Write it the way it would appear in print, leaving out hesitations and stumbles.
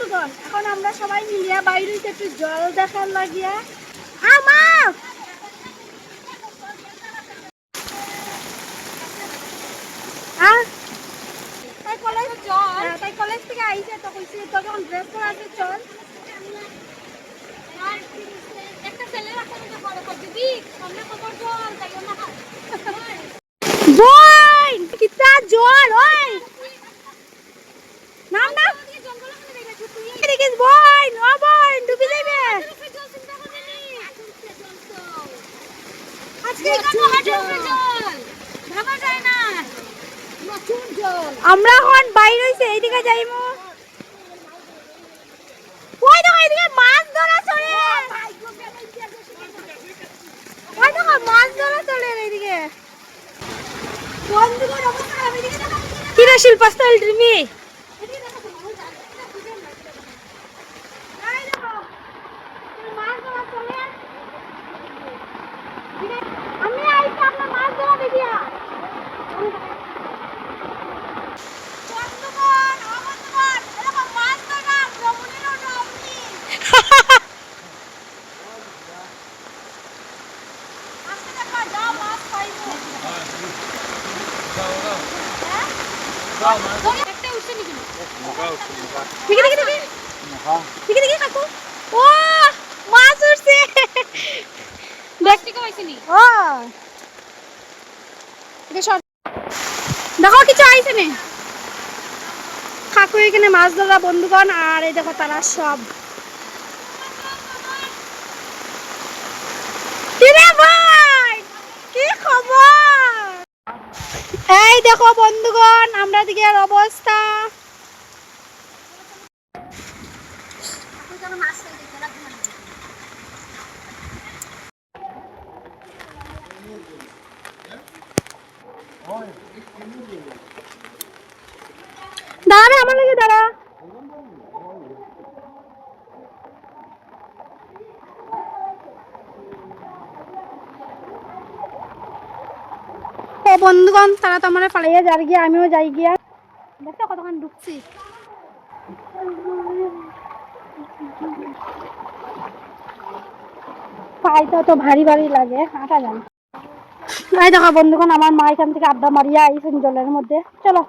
বন্ধুগণ, এখন আমরা সবাই মিলিয়া বাইরে একটু জল দেখার লাগিয়া আমার তাই কলেজ থেকে আইছে তো কইছি তো যখন ড্রেস পরা আছে চল একটা ছেলে রাখতে বড় কর দিবি সামনে খবর জল তাইও না বই কিতা জল ওই নাম না দেখিস বই নো বই ডুবি যাইবে আজকে কত হাঁটে জল ভাবা যায় না নতুন জল আমরা এখন বাইরে হইছে এইদিকে যাইমু ওই দেখো এইদিকে মাছ ধরা চলে ওই দেখো মাছ ধরা চলে এইদিকে বন্ধুগণ অবস্থা খারাপ এইদিকে দেখো কিরা শিল্পা স্টাইল ড্রিমি এদিকে দেখো এই দেখো মাছ ধরা চলে আমি আইছি আপনার মাছ ধরা দেখিয়া দেখো কিছু আইছে নে কাকু এখানে মাছ ধরা বন্ধুগণ আর এই দেখো তারা সব কি খবর এই দেখো বন্ধুগণ আমরা দিকের অবস্থা দাঁড়া আমার লাগে দাঁড়া বন্ধুগণ তারা তো আমার পালাইয়া যার গিয়া আমিও যাই গিয়া দেখো কতক্ষণ ঢুকছি পাইটা তো ভারী ভারী লাগে হাঁটা যায় এই দেখো বন্ধুগণ আমার মা এখান থেকে আড্ডা মারিয়া আইছেন জলের মধ্যে চলো